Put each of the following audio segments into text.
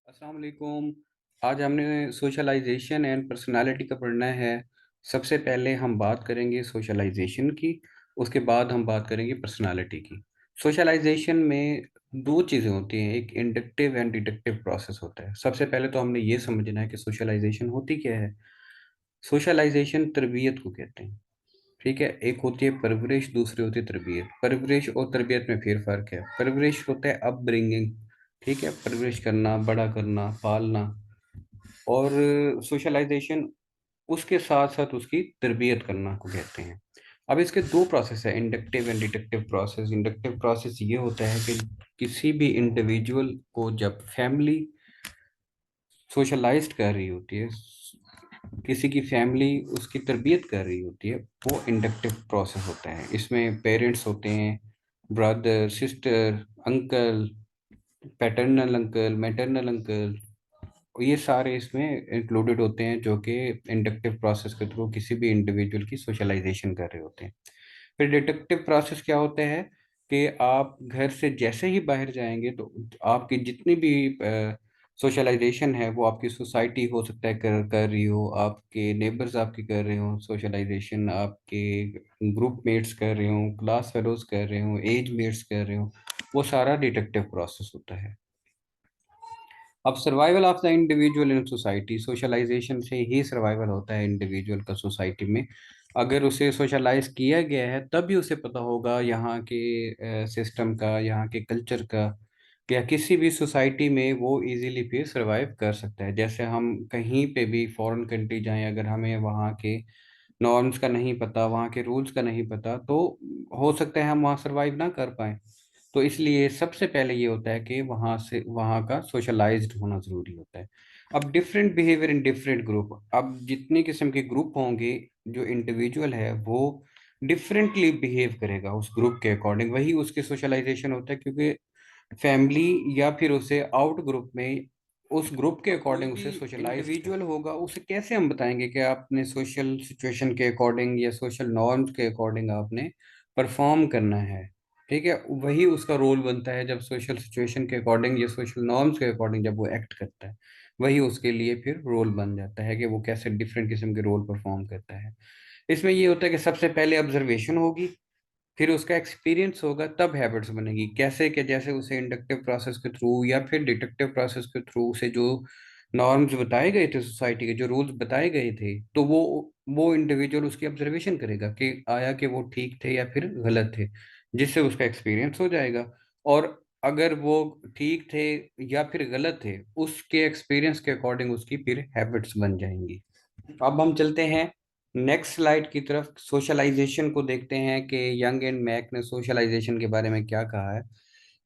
अस्सलाम वालेकुम। आज हमने सोशलाइजेशन एंड पर्सनालिटी का पढ़ना है। सबसे पहले हम बात करेंगे सोशलाइजेशन की। उसके बाद हम बात करेंगे पर्सनालिटी की। सोशलाइजेशन में दो चीज़ें होती हैं, एक इंडक्टिव एंड डिडक्टिव प्रोसेस होता है। सबसे पहले तो हमने ये समझना है कि सोशलाइजेशन होती क्या है। सोशलाइजेशन तरबियत को कहते हैं। ठीक है, एक होती है परवरिश, दूसरी होती है तरबियत। परवरिश और तरबियत में फिर फर्क है। परवरिश होता है अपब्रिंगिंग, ठीक है, परवरिश करना, बड़ा करना, पालना। और सोशलाइजेशन उसके साथ साथ उसकी तरबियत करना को कहते हैं। अब इसके दो प्रोसेस है, inductive and deductive process. Inductive process ये होता है कि किसी भी इंडिविजुअल को जब फैमिली सोशलाइज्ड कर रही होती है, किसी की फैमिली उसकी तरबियत कर रही होती है, वो इंडक्टिव प्रोसेस होता है। इसमें पेरेंट्स होते हैं, brother, sister, uncle, paternal uncle, maternal uncle, ये सारे इसमें इंक्लूडेड होते हैं, जो कि इंडक्टिव प्रोसेस के थ्रू किसी भी इंडिविजुअल की सोशलाइजेशन कर रहे होते हैं। फिर डिडक्टिव प्रोसेस क्या होता है कि आप घर से जैसे ही बाहर जाएंगे तो आपकी जितनी भी सोशलाइजेशन है वो आपकी सोसाइटी हो सकता है कर रही हो, आपके नेबर्स आपके कर रहे हो सोशलाइजेशन, आपके ग्रुप मेट्स कर रहे हो, क्लास फेलोज कर रहे हो, एज मेट्स कर रहे हो, वो सारा डिडक्टिव प्रोसेस होता है। अब survival of the individual in society, socialisation से ही सर्वाइवल होता है इंडिविजुअल का सोसाइटी में। अगर उसे सोशलाइज किया गया है तभी उसे पता होगा यहाँ के सिस्टम का, यहाँ के कल्चर का, या किसी भी सोसाइटी में वो इजीली फिर सर्वाइव कर सकता है। जैसे हम कहीं पे भी फॉरेन कंट्री जाएं, अगर हमें वहाँ के नॉर्म्स का नहीं पता, वहाँ के रूल्स का नहीं पता, तो हो सकता है हम वहाँ सर्वाइव ना कर पाए। तो इसलिए सबसे पहले ये होता है कि वहाँ का सोशलाइज्ड होना जरूरी होता है। अब different behaviour in different group, अब जितने किस्म के ग्रुप होंगे, जो इंडिविजुअल है वो डिफरेंटली बिहेव करेगा उस ग्रुप के अकॉर्डिंग, वही उसकी सोशलाइजेशन होता है। क्योंकि फैमिली या फिर उसे आउट ग्रुप में उस ग्रुप के अकॉर्डिंग उसे सोशलाइज इंडिविजुअल होगा, उसे कैसे हम बताएंगे कि आपने सोशल सिचुएशन के अकॉर्डिंग या सोशल नॉर्म्स के अकॉर्डिंग आपने परफॉर्म करना है। ठीक है, वही उसका रोल बनता है जब सोशल सिचुएशन के अकॉर्डिंग या सोशल नॉर्म्स के अकॉर्डिंग जब वो एक्ट करता है, वही उसके लिए फिर रोल बन जाता है कि वो कैसे डिफरेंट किस्म के रोल परफॉर्म करता है। इसमें ये होता है कि सबसे पहले ऑब्जर्वेशन होगी, फिर उसका एक्सपीरियंस होगा, तब हैबिट्स बनेगी। कैसे कि जैसे उसे इंडक्टिव प्रोसेस के थ्रू या फिर डिडक्टिव प्रोसेस के थ्रू उसे जो नॉर्म्स बताए गए थे, सोसाइटी के जो रूल्स बताए गए थे, तो वो इंडिविजुअल उसकी ऑब्जर्वेशन करेगा कि आया कि वो ठीक थे या फिर गलत थे, जिससे उसका एक्सपीरियंस हो जाएगा। और अगर वो ठीक थे या फिर गलत थे, उसके एक्सपीरियंस के अकॉर्डिंग उसकी फिर हैबिट्स बन जाएंगी। अब हम चलते हैं नेक्स्ट स्लाइड की तरफ, सोशलाइजेशन को देखते हैं कि यंग एंड मैक ने सोशलाइजेशन के बारे में क्या कहा है।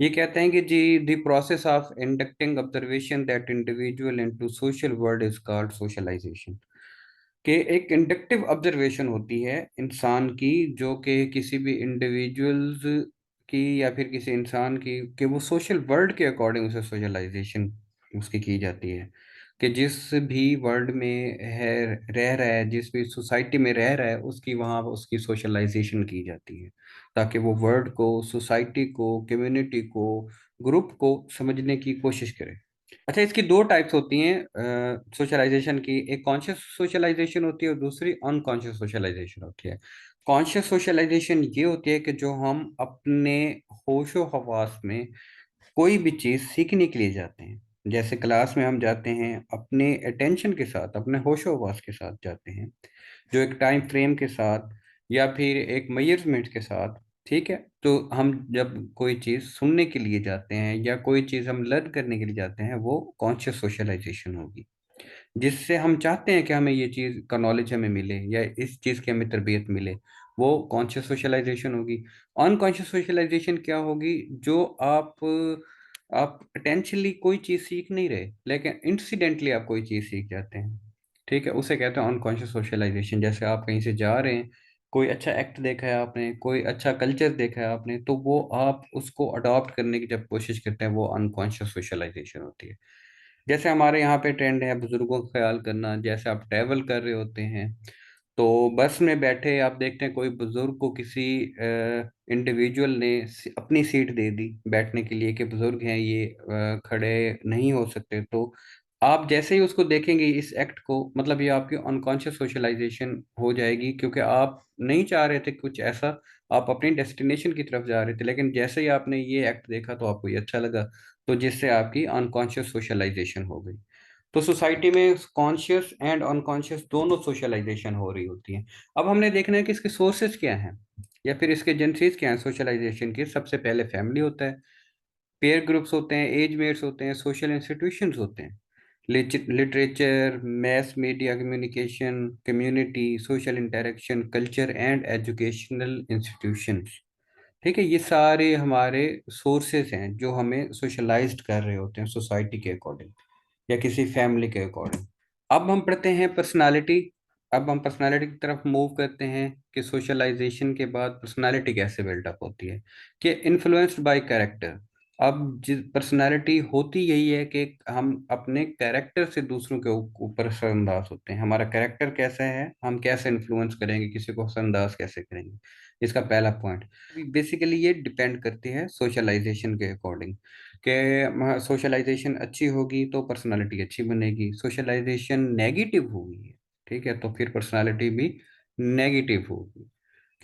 ये कहते हैं कि जी, the process of inducting observation that individual into social world is called socialisation. कि एक इंडक्टिव ऑब्जर्वेशन होती है इंसान की, जो कि किसी भी इंडिविजुअल्स की या फिर किसी इंसान की, कि वो सोशल वर्ल्ड के अकॉर्डिंग उसे सोशलाइजेशन उसकी की जाती है। कि जिस भी वर्ल्ड में है, रह रहा है, जिस भी सोसाइटी में रह रहा है, उसकी वहाँ उसकी सोशलाइजेशन की जाती है, ताकि वो वर्ल्ड को, सोसाइटी को, कम्युनिटी को, ग्रुप को समझने की कोशिश करे। अच्छा, इसकी दो टाइप्स होती हैं सोशलाइजेशन की, एक कॉन्शियस सोशलाइजेशन होती है और दूसरी अनकॉन्शियस सोशलाइजेशन होती है। कॉन्शियस सोशलाइजेशन ये होती है कि जो हम अपने होशो हवास में कोई भी चीज़ सीखने के लिए जाते हैं, जैसे क्लास में हम जाते हैं अपने अटेंशन के साथ, अपने होशो हवास के साथ जाते हैं, जो एक टाइम फ्रेम के साथ या फिर एक मेजरमेंट के साथ। ठीक है, तो हम जब कोई चीज़ सुनने के लिए जाते हैं या कोई चीज़ हम लर्न करने के लिए जाते हैं, वो कॉन्शियस सोशलाइजेशन होगी, जिससे हम चाहते हैं कि हमें ये चीज़ का नॉलेज हमें मिले या इस चीज़ की हमें तरबियत मिले, वो कॉन्शियस सोशलाइजेशन होगी। अनकॉन्शियस सोशलाइजेशन क्या होगी, जो आप अटेंशनली कोई चीज़ सीख नहीं रहे, लेकिन इंसिडेंटली आप कोई चीज़ सीख जाते हैं। ठीक है, उसे कहते हैं अनकॉन्शियस सोशलाइजेशन। जैसे आप कहीं से जा रहे हैं, कोई अच्छा एक्ट देखा है आपने, कोई अच्छा कल्चर देखा है आपने, तो वो आप उसको अडॉप्ट करने की जब कोशिश करते हैं, वो अनकॉन्शियस सोशलाइजेशन होती है। जैसे हमारे यहाँ पे ट्रेंड है बुजुर्गों का ख्याल करना, जैसे आप ट्रैवल कर रहे होते हैं तो बस में बैठे आप देखते हैं कोई बुजुर्ग को किसी इंडिविजुअल ने अपनी सीट दे दी बैठने के लिए कि बुजुर्ग हैं ये, खड़े नहीं हो सकते, तो आप जैसे ही उसको देखेंगे इस एक्ट को, मतलब ये आपकी अनकॉन्शियस सोशलाइजेशन हो जाएगी, क्योंकि आप नहीं चाह रहे थे कुछ ऐसा, आप अपनी डेस्टिनेशन की तरफ जा रहे थे, लेकिन जैसे ही आपने ये एक्ट देखा तो आपको ये अच्छा लगा, तो जिससे आपकी अनकॉन्शियस सोशलाइजेशन हो गई। तो सोसाइटी में कॉन्शियस एंड अनकॉन्शियस दोनों सोशलाइजेशन हो रही होती है। अब हमने देखना है कि इसके सोर्सेज क्या हैं या फिर इसके एजेंसीज क्या हैं सोशलाइजेशन के। सबसे पहले फैमिली होता है, पेयर ग्रुप्स होते हैं, एज मेट्स होते हैं, सोशल इंस्टीट्यूशंस होते हैं, literature, mess media, communication, community, social interaction, culture and educational institutions. ठीक है, ये सारे हमारे सोर्सेज हैं जो हमें सोशलाइज्ड कर रहे होते हैं सोसाइटी के अकॉर्डिंग या किसी फैमिली के अकॉर्डिंग। अब हम पढ़ते हैं पर्सनालिटी। अब हम पर्सनालिटी की तरफ मूव करते हैं कि सोशलाइजेशन के बाद पर्सनालिटी कैसे बिल्डअप होती है, कि इन्फ्लुएंस्ड बाय कैरेक्टर। अब जिस पर्सनालिटी होती यही है कि हम अपने कैरेक्टर से दूसरों के ऊपर असरअंदाज होते हैं। हमारा कैरेक्टर कैसा है, हम कैसे इन्फ्लुएंस करेंगे, किसी को असरअंदाज कैसे करेंगे, इसका पहला पॉइंट। बेसिकली ये डिपेंड करती है सोशलाइजेशन के अकॉर्डिंग, कि सोशलाइजेशन अच्छी होगी तो पर्सनालिटी अच्छी बनेगी, सोशलाइजेशन नेगेटिव होगी, ठीक है, तो फिर पर्सनालिटी भी नेगेटिव होगी।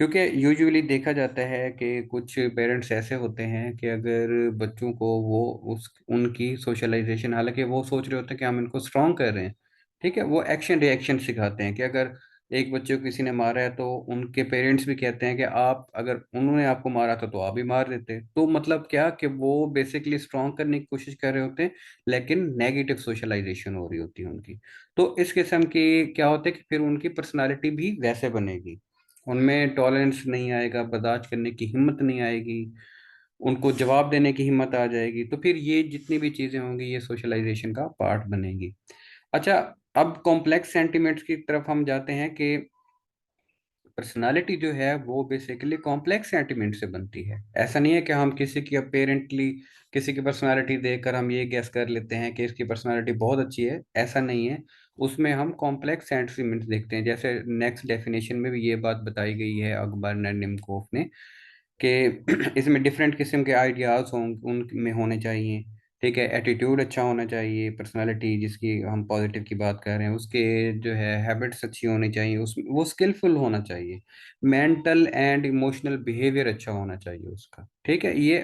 क्योंकि यूजुअली देखा जाता है कि कुछ पेरेंट्स ऐसे होते हैं कि अगर बच्चों को वो उस उनकी सोशलाइजेशन, हालांकि वो सोच रहे होते हैं कि हम इनको स्ट्रॉन्ग कर रहे हैं, ठीक है, वो एक्शन रिएक्शन सिखाते हैं कि अगर एक बच्चे को किसी ने मारा है तो उनके पेरेंट्स भी कहते हैं कि आप, अगर उन्होंने आपको मारा था तो आप भी मार देते, तो मतलब क्या कि वो बेसिकली स्ट्रॉन्ग करने की कोशिश कर रहे होते हैं, लेकिन नेगेटिव सोशलाइजेशन हो रही होती है उनकी। तो इस किस्म की क्या होता है कि फिर उनकी पर्सनालिटी भी वैसे बनेगी, उनमें टॉलरेंस नहीं आएगा, बर्दाश्त करने की हिम्मत नहीं आएगी, उनको जवाब देने की हिम्मत आ जाएगी, तो फिर ये जितनी भी चीजें होंगी ये सोशलाइजेशन का पार्ट बनेगी। अच्छा, अब कॉम्प्लेक्स सेंटिमेंट्स की तरफ हम जाते हैं कि पर्सनालिटी जो है वो बेसिकली कॉम्प्लेक्स सेंटिमेंट से बनती है। ऐसा नहीं है कि हम किसी की अपेरेंटली किसी की पर्सनालिटी देखकर हम ये गेस कर लेते हैं कि इसकी पर्सनालिटी बहुत अच्छी है, ऐसा नहीं है। उसमें हम कॉम्प्लेक्स सेंटिमेंट्स देखते हैं, जैसे नेक्स्ट डेफिनेशन में भी ये बात बताई गई है अकबर निमकोफ ने, कि इसमें डिफरेंट किस्म के आइडियाज हों उनमें होने चाहिए। ठीक है, एटीट्यूड अच्छा होना चाहिए, पर्सनालिटी जिसकी हम पॉजिटिव की बात कर रहे हैं उसके जो है हैबिट्स अच्छी होनी चाहिए, उस वो स्किलफुल होना चाहिए, मेंटल एंड इमोशनल बिहेवियर अच्छा होना चाहिए उसका। ठीक है, ये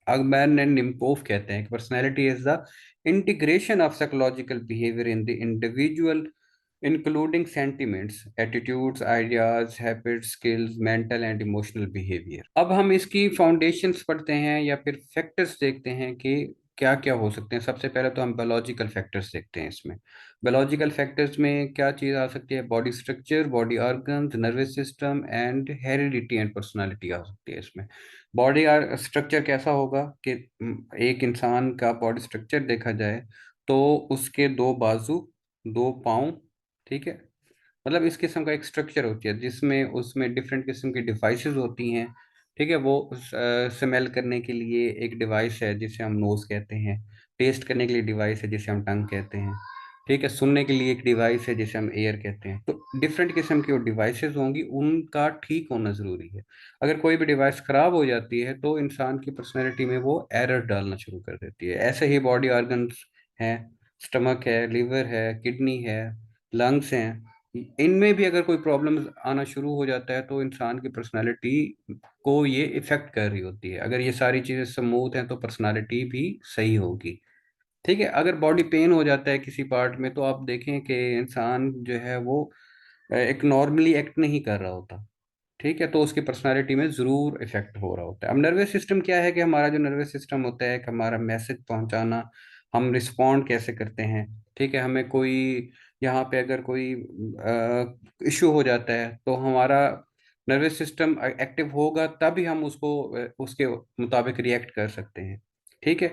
अगमैन एंड निम्कोफ कहते हैं कि personality is the integration of psychological behaviour in the individual, including sentiments, attitudes, ideas, habits, skills, mental and emotional behaviour. अब हम इसकी फाउंडेशंस पढ़ते हैं या फिर फैक्टर्स देखते हैं कि क्या क्या हो सकते हैं। सबसे पहले तो हम बायोलॉजिकल फैक्टर्स देखते हैं इसमें। बायोलॉजिकल फैक्टर्स में क्या चीज़ आ सकती है, body structure, body organs, nervous system and heredity and personality आ सकती है इसमें। बॉडी स्ट्रक्चर कैसा होगा कि एक इंसान का बॉडी स्ट्रक्चर देखा जाए तो उसके दो बाजू, दो पाँव, ठीक है, मतलब इस किस्म का एक स्ट्रक्चर होती है जिसमें उसमें डिफरेंट किस्म की डिवाइसेस होती हैं। ठीक है, वो स्मेल करने के लिए एक डिवाइस है जिसे हम नोज कहते हैं, टेस्ट करने के लिए डिवाइस है जिसे हम टंग कहते हैं, ठीक है, सुनने के लिए एक डिवाइस है जिसे हम एयर कहते हैं। तो डिफरेंट किस्म की वो डिवाइसेस होंगी, उनका ठीक होना जरूरी है। अगर कोई भी डिवाइस खराब हो जाती है तो इंसान की पर्सनैलिटी में वो एरर डालना शुरू कर देती है। ऐसे ही बॉडी ऑर्गन्स हैं, स्टमक है, लिवर है, किडनी है, लंग्स हैं, इनमें भी अगर कोई प्रॉब्लम आना शुरू हो जाता है तो इंसान की पर्सनालिटी को ये इफेक्ट कर रही होती है। अगर ये सारी चीजें स्मूथ हैं तो पर्सनालिटी भी सही होगी। ठीक है, अगर बॉडी पेन हो जाता है किसी पार्ट में तो आप देखें कि इंसान जो है वो एक नॉर्मली एक्ट नहीं कर रहा होता। ठीक है, तो उसकी पर्सनालिटी में जरूर इफेक्ट हो रहा होता है। अब नर्वस सिस्टम क्या है कि हमारा जो नर्वस सिस्टम होता है कि हमारा मैसेज पहुंचाना, हम रिस्पॉन्ड कैसे करते हैं। ठीक है, हमें कोई यहाँ पे अगर कोई इशू हो जाता है तो हमारा नर्वस सिस्टम एक्टिव होगा तभी हम उसको उसके मुताबिक रिएक्ट कर सकते हैं। ठीक है,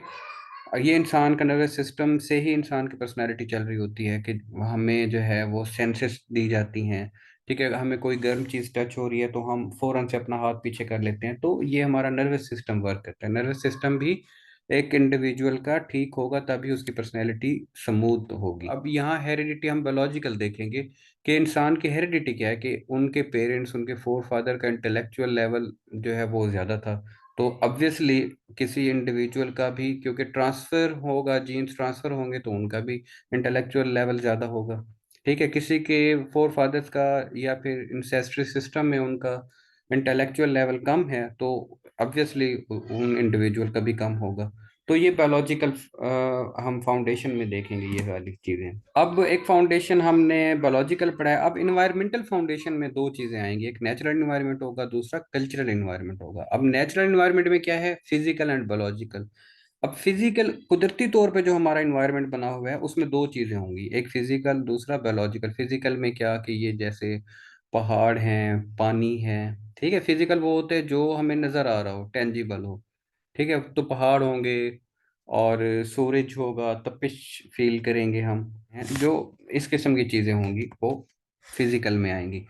ये इंसान का नर्वस सिस्टम से ही इंसान की पर्सनालिटी चल रही होती है कि हमें जो है वो सेंसेस दी जाती हैं। ठीक है, हमें कोई गर्म चीज़ टच हो रही है तो हम फौरन से अपना हाथ पीछे कर लेते हैं, तो ये हमारा नर्वस सिस्टम वर्क करता है। नर्वस सिस्टम भी एक इंडिविजुअल का ठीक होगा तभी उसकी पर्सनैलिटी स्मूथ होगी। अब यहाँ हेरिडिटी हम बायोलॉजिकल देखेंगे कि इंसान की हेरिडिटी क्या है, कि उनके पेरेंट्स, उनके फोर फादर का इंटेलेक्चुअल लेवल जो है वो ज़्यादा था, तो ऑब्वियसली किसी इंडिविजुअल का भी, क्योंकि ट्रांसफर होगा, जीन्स ट्रांसफर होंगे तो उनका भी इंटेलेक्चुअल लेवल ज़्यादा होगा। ठीक है, किसी के फोर फादर्स का या फिर इंसेस्ट्री सिस्टम में उनका इंटेलेक्चुअल लेवल कम है तो ऑब्वियसली उन इंडिविजुअल का भी कम होगा। तो ये बायोलॉजिकल हम फाउंडेशन में देखेंगे ये वाली चीजें। अब एक फाउंडेशन हमने बायोलॉजिकल पढ़ा है, अब इन्वायरमेंटल फाउंडेशन में दो चीजें आएंगी, एक नेचुरल इन्वायरमेंट होगा, दूसरा कल्चरल इन्वायरमेंट होगा। अब नेचुरल इन्वायरमेंट में क्या है, फिजिकल एंड बायोलॉजिकल। अब फिजिकल, कुदरती तौर पे जो हमारा इन्वायरमेंट बना हुआ है उसमें दो चीजें होंगी, एक फिजिकल, दूसरा बायोलॉजिकल। फिजिकल में क्या, कि ये जैसे पहाड़ हैं, पानी है। ठीक है, फिजिकल वो होते हैं जो हमें नजर आ रहा हो, टेंजिबल हो। ठीक है, तो पहाड़ होंगे और सूरज होगा, तपिश फील करेंगे हम, हैं, जो इस किस्म की चीजें होंगी वो फिजिकल में आएंगी।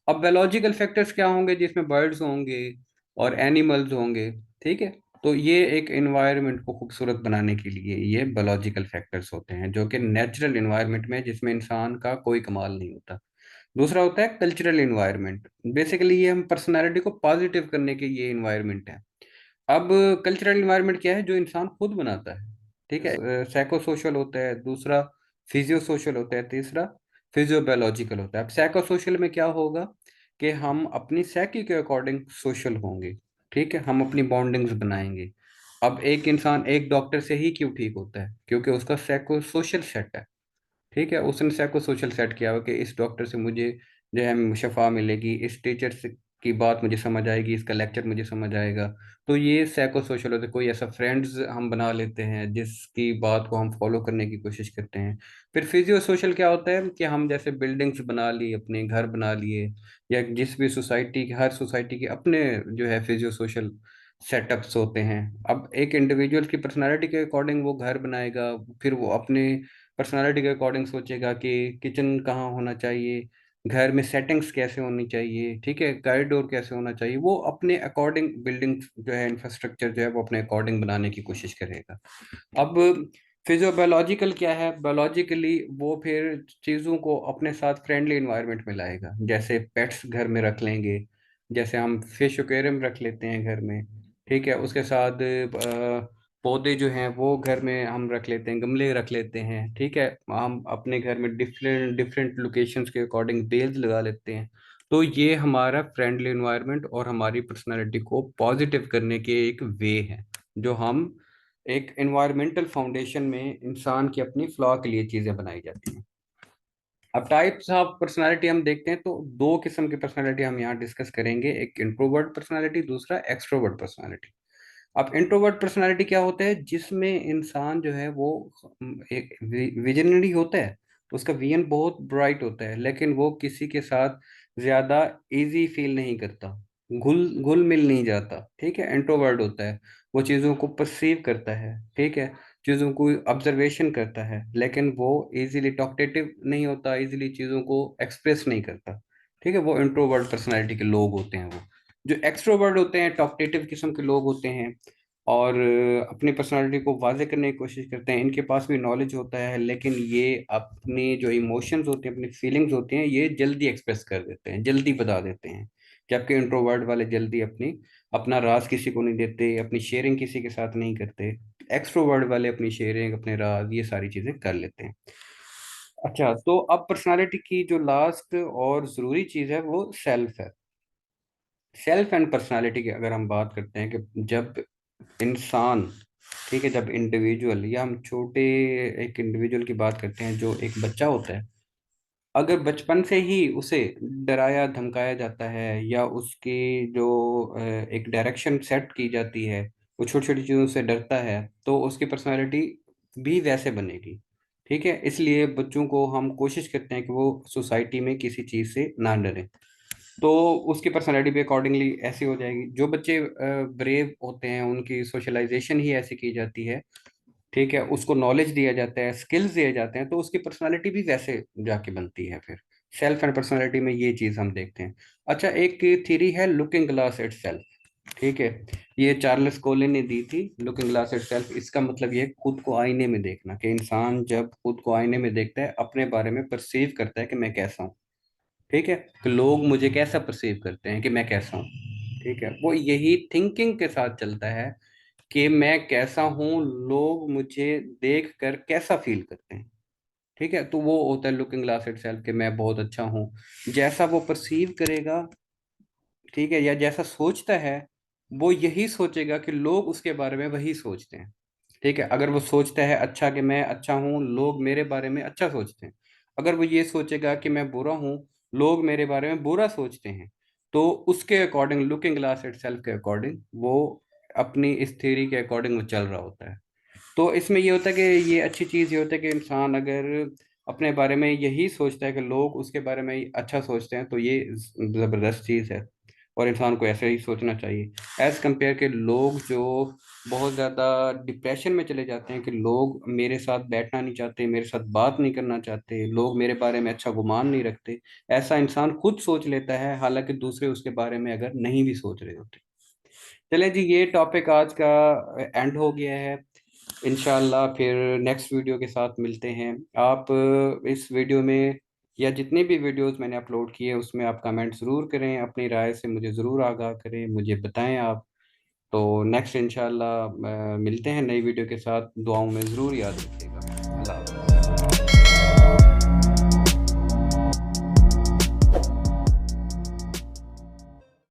अब बायोलॉजिकल फैक्टर्स क्या होंगे, जिसमें बर्ड्स होंगे और एनिमल्स होंगे। ठीक है, तो ये एक एनवायरनमेंट को खूबसूरत बनाने के लिए ये बायोलॉजिकल फैक्टर्स होते हैं, जो कि नेचुरल एनवायरनमेंट में, जिसमें इंसान का कोई कमाल नहीं होता। दूसरा होता है कल्चरल एनवायरनमेंट। बेसिकली ये हम पर्सनालिटी को पॉजिटिव करने के ये एनवायरनमेंट है। अब कल्चरल इन्वायरमेंट क्या है, जो इंसान खुद बनाता है। ठीक है, साइको सोशल होता है, दूसरा फिजियो सोशल होता है, तीसरा फिजियोबायोलॉजिकल होता है। अब साइको सोशल में क्या होगा, कि हम अपनी साइकी के अकॉर्डिंग सोशल होंगे। ठीक है, हम अपनी बॉन्डिंग्स बनाएंगे। अब एक इंसान एक डॉक्टर से ही क्यों ठीक होता है, क्योंकि उसका साइको सोशल सेट है। ठीक है, उसने साइको सोशल सेट किया हुआ कि इस डॉक्टर से मुझे जो है शफा मिलेगी, इस टीचर से की बात मुझे समझ आएगी, इसका लेक्चर मुझे समझ आएगा। तो ये साइको सोशल होता है, कोई ऐसा फ्रेंड्स हम बना लेते हैं जिसकी बात को हम फॉलो करने की कोशिश करते हैं। फिर फिजियो सोशल क्या होता है, कि हम जैसे बिल्डिंग्स बना ली, अपने घर बना लिए, या जिस भी सोसाइटी के, हर सोसाइटी के अपने जो है फिजियो सोशल सेटअप्स होते हैं। अब एक इंडिविजुअल की पर्सनालिटी के अकॉर्डिंग वो घर बनाएगा, फिर वो अपने पर्सनालिटी के अकॉर्डिंग सोचेगा कि किचन कहाँ होना चाहिए, घर में सेटिंग्स कैसे होनी चाहिए, ठीक है, कॉरिडोर कैसे होना चाहिए, वो अपने अकॉर्डिंग बिल्डिंग जो है, इंफ्रास्ट्रक्चर जो है वो अपने अकॉर्डिंग बनाने की कोशिश करेगा। अब फिजियोबायोलॉजिकल क्या है, बायोलॉजिकली वो फिर चीज़ों को अपने साथ फ्रेंडली इन्वायरमेंट में लाएगा, जैसे पेट्स घर में रख लेंगे, जैसे हम फिश एक्वेरियम रख लेते हैं घर में। ठीक है, उसके साथ पौधे जो हैं वो घर में हम रख लेते हैं, गमले रख लेते हैं। ठीक है, हम अपने घर में डिफरेंट डिफरेंट लोकेशंस के अकॉर्डिंग बेल्स लगा लेते हैं। तो ये हमारा फ्रेंडली इन्वायरमेंट और हमारी पर्सनालिटी को पॉजिटिव करने के एक वे है, जो हम एक इन्वायरमेंटल फाउंडेशन में इंसान की अपनी फ्लॉ के लिए चीजें बनाई जाती हैं। अब टाइप्स ऑफ पर्सनालिटी हम देखते हैं तो दो किस्म की पर्सनालिटी हम यहाँ डिस्कस करेंगे, एक इंट्रोवर्ट पर्सनालिटी, दूसरा एक्सट्रोवर्ट पर्सनालिटी। अब इंट्रोवर्ट पर्सनालिटी क्या होता है, जिसमें इंसान जो है वो एक विजनरी होता है, उसका विजन बहुत ब्राइट होता है, लेकिन वो किसी के साथ ज्यादा इजी फील नहीं करता, घुल घुल मिल नहीं जाता। ठीक है, इंट्रोवर्ट होता है, वो चीज़ों को परसीव करता है। ठीक है, चीज़ों को ऑब्जर्वेशन करता है, लेकिन वो इजीली टॉकटेटिव नहीं होता, इजीली चीज़ों को एक्सप्रेस नहीं करता। ठीक है, वो इंट्रोवर्ट पर्सनालिटी के लोग होते हैं। वो जो एक्सट्रोवर्ट होते हैं, टॉकटेटिव किस्म के लोग होते हैं, और अपनी पर्सनालिटी को वाजे करने की कोशिश करते हैं, इनके पास भी नॉलेज होता है, लेकिन ये अपनी जो इमोशंस होते हैं, अपनी फीलिंग्स होती हैं, ये जल्दी एक्सप्रेस कर देते हैं, जल्दी बता देते हैं। जबकि इंट्रोवर्ट वाले जल्दी अपना राज किसी को नहीं देते, अपनी शेयरिंग किसी के साथ नहीं करते। एक्सट्रोवर्ट वाले अपनी शेयरिंग, अपने राज, ये सारी चीजें कर लेते हैं। अच्छा, तो अब पर्सनालिटी की जो लास्ट और जरूरी चीज है वो सेल्फ है। सेल्फ एंड पर्सनालिटी की अगर हम बात करते हैं, कि जब इंसान, ठीक है, जब इंडिविजुअल, या हम छोटे एक इंडिविजुअल की बात करते हैं जो एक बच्चा होता है, अगर बचपन से ही उसे डराया धमकाया जाता है, या उसकी जो एक डायरेक्शन सेट की जाती है, वो छोटी छोटी चीज़ों से डरता है, तो उसकी पर्सनालिटी भी वैसे बनेगी। ठीक है, इसलिए बच्चों को हम कोशिश करते हैं कि वो सोसाइटी में किसी चीज़ से ना डरें, तो उसकी पर्सनैलिटी भी अकॉर्डिंगली ऐसी हो जाएगी। जो बच्चे ब्रेव होते हैं, उनकी सोशलाइजेशन ही ऐसी की जाती है। ठीक है, उसको नॉलेज दिया जाता है, स्किल्स दिए जाते हैं, तो उसकी पर्सनालिटी भी वैसे जाके बनती है। फिर सेल्फ एंड पर्सनालिटी में ये चीज हम देखते हैं। अच्छा, एक थ्योरी है लुकिंग ग्लास इट सेल्फ। ठीक है। ये चार्ल्स कोले ने दी थी, लुकिंग ग्लास इटसेल्फ। इसका मतलब ये है खुद को आईने में देखना, कि इंसान जब खुद को आईने में देखता है अपने बारे में परसीव करता है कि मैं कैसा हूँ। ठीक है। तो लोग मुझे कैसा परसीव करते हैं कि मैं कैसा हूँ। ठीक है, वो यही थिंकिंग के साथ चलता है कि मैं कैसा हूँ, लोग मुझे देख कर कैसा फील करते हैं। ठीक है, तो वो होता है लुकिंग ग्लास इटसेल्फ, कि मैं बहुत अच्छा हूँ। जैसा वो परसीव करेगा, ठीक है, या जैसा सोचता है, वो यही सोचेगा कि लोग उसके बारे में वही सोचते हैं। ठीक है, अगर वो सोचता है अच्छा कि मैं अच्छा हूँ, लोग मेरे बारे में अच्छा सोचते हैं। अगर वो ये सोचेगा कि मैं बुरा हूँ, लोग मेरे बारे में बुरा सोचते हैं, तो उसके अकॉर्डिंग, लुकिंग ग्लास इटसेल्फ के अकॉर्डिंग, वो अपनी इस थ्योरी के अकॉर्डिंग वो चल रहा होता है। तो इसमें ये होता है कि ये अच्छी चीज़ ये होता है कि इंसान अगर अपने बारे में यही सोचता है कि लोग उसके बारे में अच्छा सोचते हैं, तो ये ज़बरदस्त चीज़ है। और इंसान को ऐसे ही सोचना चाहिए, एज कंपेयर के लोग जो बहुत ज़्यादा डिप्रेशन में चले जाते हैं कि लोग मेरे साथ बैठना नहीं चाहते, मेरे साथ बात नहीं करना चाहते, लोग मेरे बारे में अच्छा गुमान नहीं रखते। ऐसा इंसान खुद सोच लेता है, हालांकि दूसरे उसके बारे में अगर नहीं भी सोच रहे होते। चले जी, ये टॉपिक आज का एंड हो गया है। इंशाल्लाह फिर नेक्स्ट वीडियो के साथ मिलते हैं। आप इस वीडियो में या जितने भी वीडियोस मैंने अपलोड किए उसमें आप कमेंट ज़रूर करें, अपनी राय से मुझे ज़रूर आगाह करें, मुझे बताएं आप। तो नेक्स्ट इंशाल्लाह मिलते हैं नई वीडियो के साथ। दुआओं में ज़रूर याद रखिएगा।